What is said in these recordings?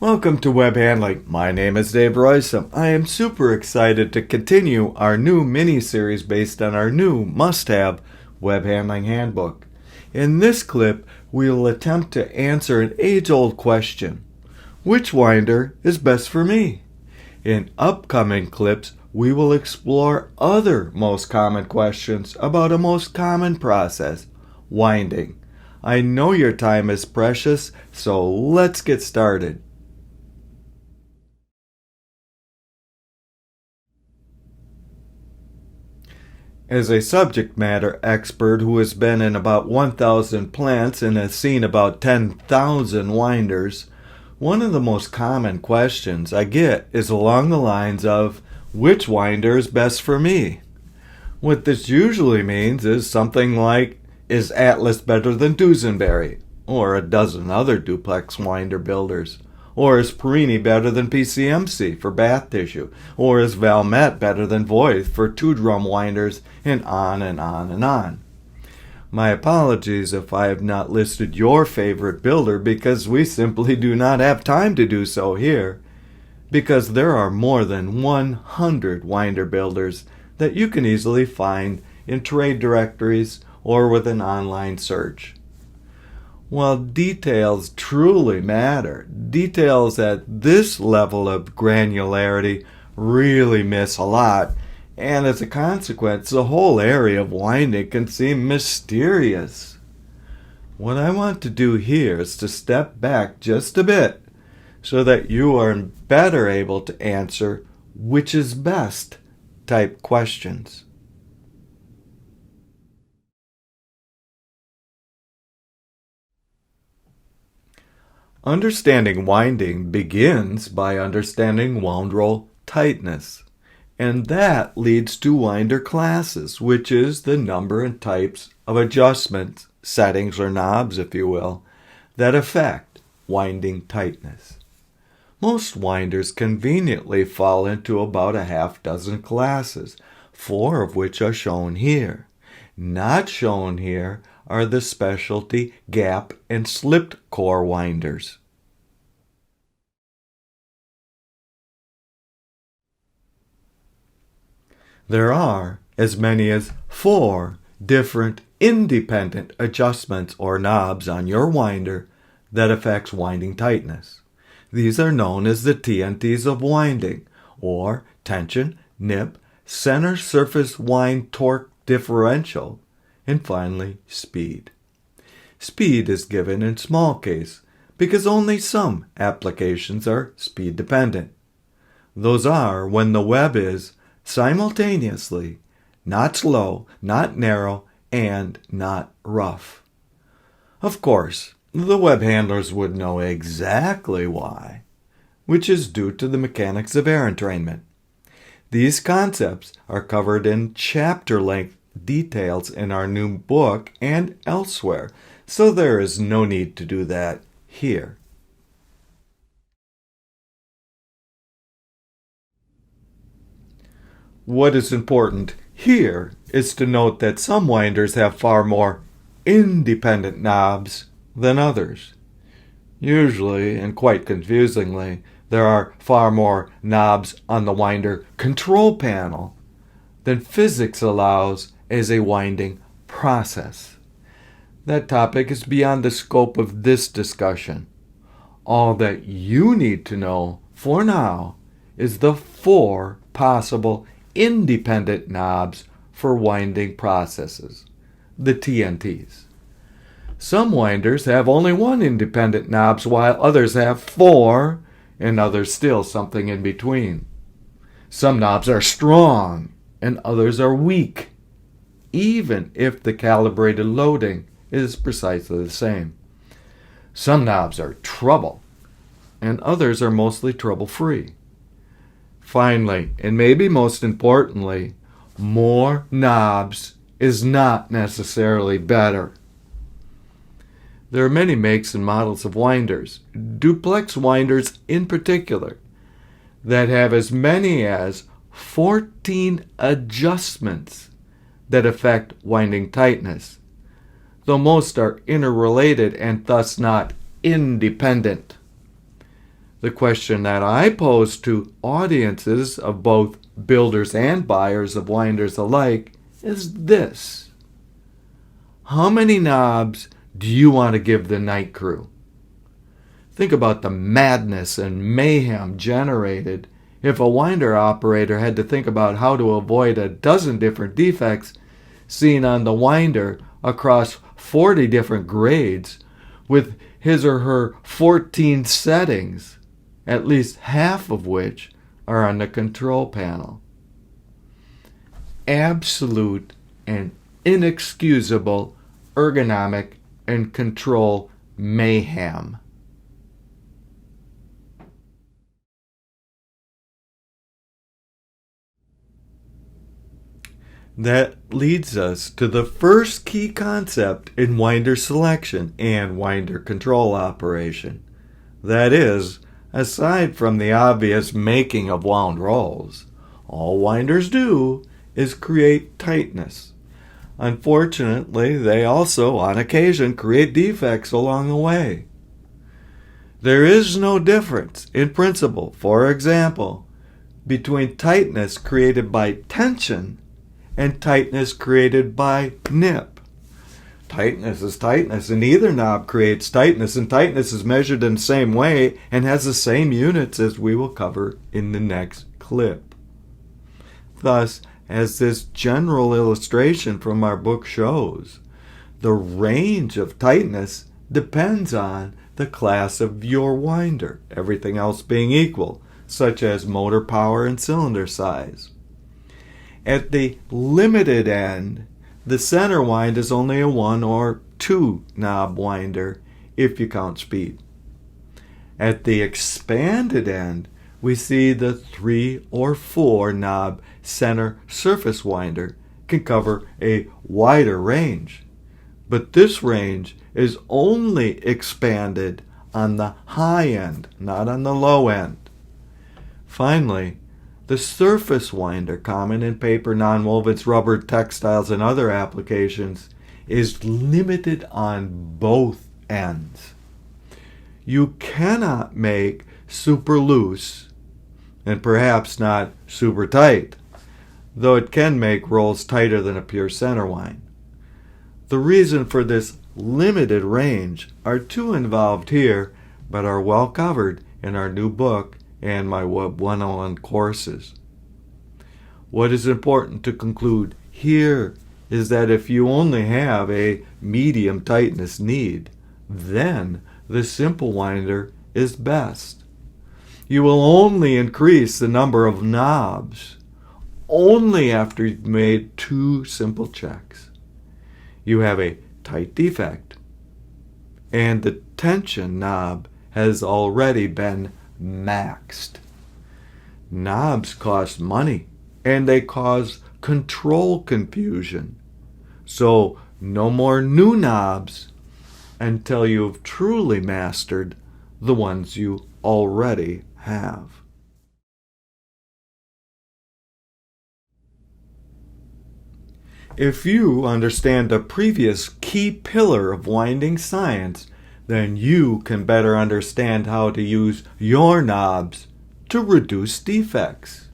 Welcome to Web Handling. My name is Dave Roysam. I am super excited to continue our new mini-series based on our new must-have Web Handling Handbook. In this clip, we will attempt to answer an age-old question. Which winder is best for me? In upcoming clips, we will explore other most common questions about a most common process, winding. I know your time is precious, so let's get started. As a subject matter expert who has been in about 1,000 plants and has seen about 10,000 winders, one of the most common questions I get is along the lines of, which winder is best for me? What this usually means is something like, is Atlas better than Duesenberry, or a dozen other duplex winder builders? Or is Perini better than PCMC for bath tissue? Or is Valmet better than Voith for two-drum winders? And on and on and on. My apologies if I have not listed your favorite builder because we simply do not have time to do so here. Because there are more than 100 winder builders that you can easily find in trade directories or with an online search. While details truly matter, details at this level of granularity really miss a lot, and as a consequence, the whole area of winding can seem mysterious. What I want to do here is to step back just a bit so that you are better able to answer which is best type questions. Understanding winding begins by understanding wound roll tightness, and that leads to winder classes, which is the number and types of adjustments, settings or knobs if you will, that affect winding tightness. Most winders conveniently fall into about a half dozen classes, 4 of which are shown here. Not shown here are the specialty gap and slipped core winders. There are as many as 4 different independent adjustments or knobs on your winder that affects winding tightness. These are known as the TNTs of winding, or tension, nip, center surface wind torque differential, and finally, speed. Speed is given in small case because only some applications are speed dependent. Those are when the web is simultaneously not slow, not narrow, and not rough. Of course, the web handlers would know exactly why, which is due to the mechanics of air entrainment. These concepts are covered in chapter-length details in our new book and elsewhere, so there is no need to do that here. What is important here is to note that some winders have far more independent knobs than others. Usually, and quite confusingly, there are far more knobs on the winder control panel than physics allows as a winding process. That topic is beyond the scope of this discussion. All that you need to know for now is the 4 possible independent knobs for winding processes, the TNTs. Some winders have only 1 independent knobs while others have 4 and others still something in between. Some knobs are strong and others are weak, even if the calibrated loading is precisely the same. Some knobs are trouble, and others are mostly trouble-free. Finally, and maybe most importantly, more knobs is not necessarily better. There are many makes and models of winders, duplex winders in particular, that have as many as 14 adjustments that affect winding tightness, though most are interrelated and thus not independent. The question that I pose to audiences of both builders and buyers of winders alike is this: how many knobs do you want to give the night crew? Think about the madness and mayhem generated if a winder operator had to think about how to avoid a dozen different defects seen on the winder across 40 different grades with his or her 14 settings, at least half of which are on the control panel. Absolute and inexcusable ergonomic and control mayhem. That leads us to the first key concept in winder selection and winder control operation. That is, aside from the obvious making of wound rolls, all winders do is create tightness. Unfortunately, they also, on occasion, create defects along the way. There is no difference in principle, for example, between tightness created by tension and tightness created by nip. Tightness is tightness, and either knob creates tightness, and tightness is measured in the same way and has the same units as we will cover in the next clip. Thus, as this general illustration from our book shows, the range of tightness depends on the class of your winder, everything else being equal, such as motor power and cylinder size. At the limited end, the center wind is only a 1 or 2 knob winder if you count speed. At the expanded end, we see the 3 or 4 knob center surface winder can cover a wider range. But this range is only expanded on the high end, not on the low end. Finally, the surface winder, common in paper, nonwovens, rubber, textiles, and other applications, is limited on both ends. You cannot make super loose and perhaps not super tight, though it can make rolls tighter than a pure center wind. The reason for this limited range are too involved here, but are well covered in our new book and my Web 101 courses. What is important to conclude here is that if you only have a medium tightness need, then the simple winder is best. You will only increase the number of knobs only after you've made 2 simple checks. You have a tight defect, and the tension knob has already been maxed. Knobs cost money, and they cause control confusion. So no more new knobs until you've truly mastered the ones you already have. If you understand the previous key pillar of winding science, then you can better understand how to use your knobs to reduce defects.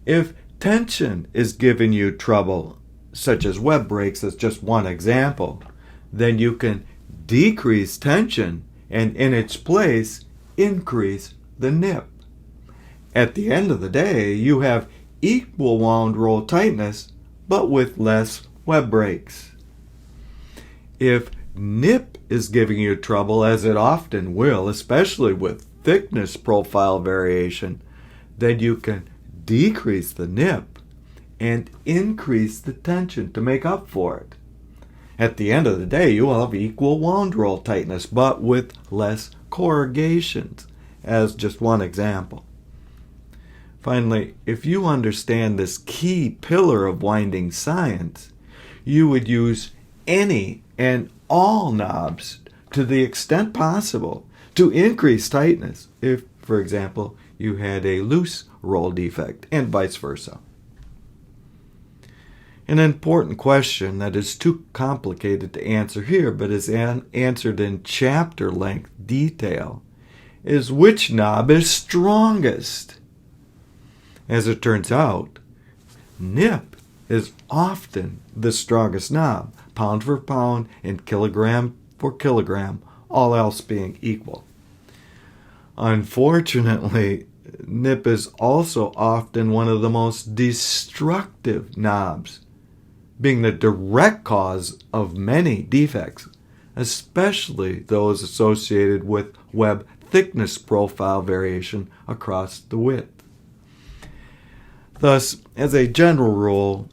If tension is giving you trouble, such as web breaks as just one example, then you can decrease tension and in its place increase the nip. At the end of the day, you have equal wound roll tightness but with less web breaks. If nip is giving you trouble, as it often will, especially with thickness profile variation, then you can decrease the nip and increase the tension to make up for it. At the end of the day, you will have equal wound roll tightness, but with less corrugations, as just one example. Finally, if you understand this key pillar of winding science, you would use any and all knobs to the extent possible to increase tightness if, for example, you had a loose roll defect, and vice versa. An important question that is too complicated to answer here but is answered in chapter-length detail is which knob is strongest. As it turns out, nip is often the strongest knob, pound for pound and kilogram for kilogram, all else being equal. Unfortunately, nip is also often one of the most destructive knobs, being the direct cause of many defects, especially those associated with web thickness profile variation across the width. Thus, as a general rule,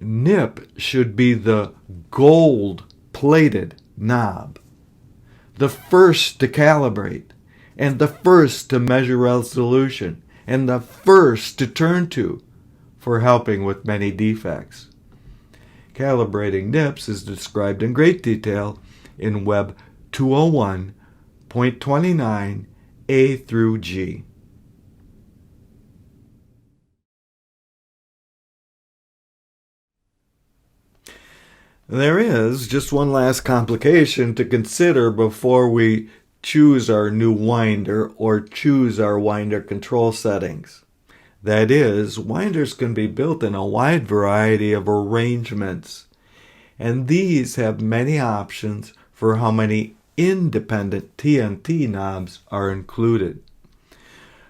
nip should be the gold-plated knob, the first to calibrate, and the first to measure resolution, and the first to turn to for helping with many defects. Calibrating nips is described in great detail in Web 201.29a through G. There is just one last complication to consider before we choose our new winder or choose our winder control settings. That is, winders can be built in a wide variety of arrangements, and these have many options for how many independent TNT knobs are included.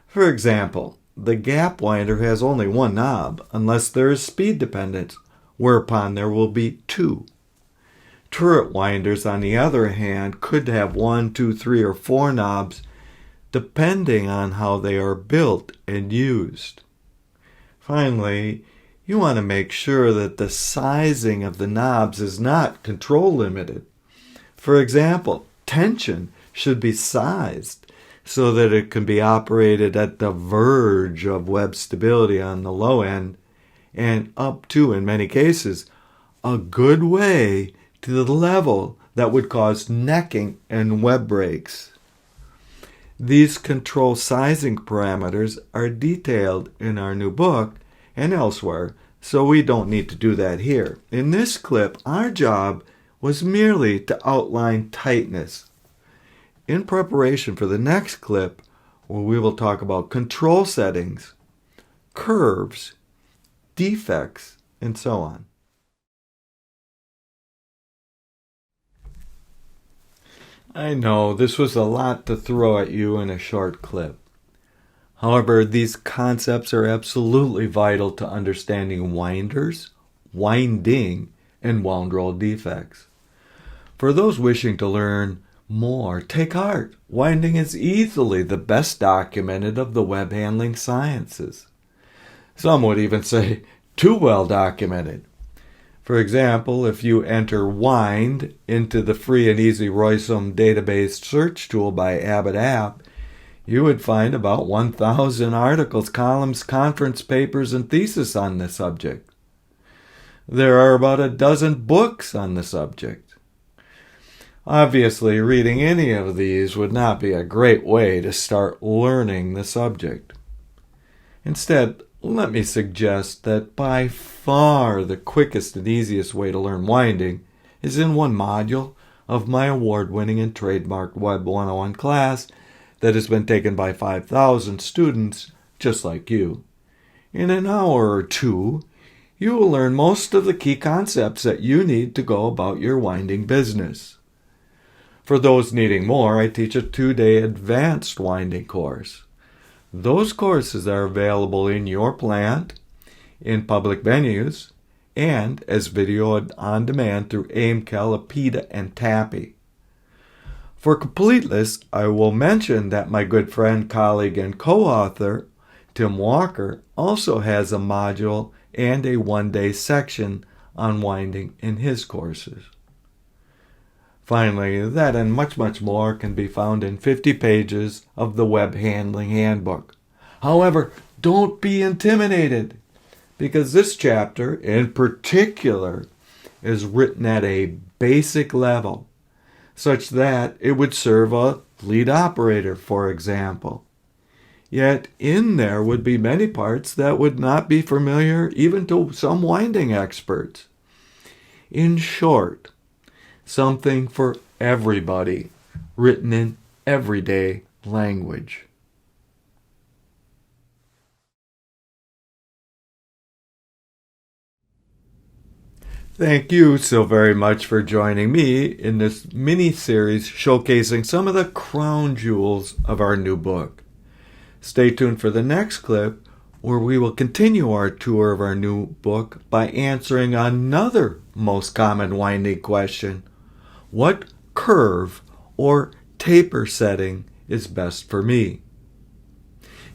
For example, the gap winder has only one knob unless there is speed dependence, whereupon there will be two. Turret winders, on the other hand, could have 1, 2, 3, or 4 knobs depending on how they are built and used. Finally, you want to make sure that the sizing of the knobs is not control limited. For example, tension should be sized so that it can be operated at the verge of web stability on the low end and up to, in many cases, a good way to the level that would cause necking and web breaks. These control sizing parameters are detailed in our new book and elsewhere, so we don't need to do that here. In this clip, our job was merely to outline tightness in preparation for the next clip, where we will talk about control settings, curves, defects, and so on. I know this was a lot to throw at you in a short clip. However, these concepts are absolutely vital to understanding winders, winding, and wound roll defects. For those wishing to learn more, take heart. Winding is easily the best documented of the web handling sciences. Some would even say too well documented. For example, if you enter wind into the free and easy Roysum database search tool by APITTA, you would find about 1,000 articles, columns, conference papers, and theses on the subject. There are about a dozen books on the subject. Obviously, reading any of these would not be a great way to start learning the subject. Instead, let me suggest that by far the quickest and easiest way to learn winding is in one module of my award-winning and trademarked Web 101 class that has been taken by 5,000 students just like you. In an hour or two, you will learn most of the key concepts that you need to go about your winding business. For those needing more, I teach a 2-day advanced winding course. Those courses are available in your plant, in public venues, and as video on demand through AIMCAL, APITTA, and TAPPI. For completeness, I will mention that my good friend, colleague, and co-author, Tim Walker, also has a module and a 1-day section on winding in his courses. Finally, that and much, much more can be found in 50 pages of the Web Handling Handbook. However, don't be intimidated, because this chapter in particular is written at a basic level, such that it would serve a lead operator, for example. Yet in there would be many parts that would not be familiar even to some winding experts. In short, something for everybody, written in everyday language. Thank you so very much for joining me in this mini-series showcasing some of the crown jewels of our new book. Stay tuned for the next clip where we will continue our tour of our new book by answering another most common winding question. What curve or taper setting is best for me?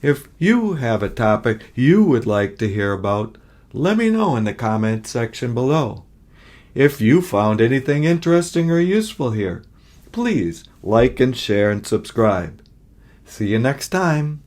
If you have a topic you would like to hear about, let me know in the comments section below. If you found anything interesting or useful here, please like and share and subscribe. See you next time.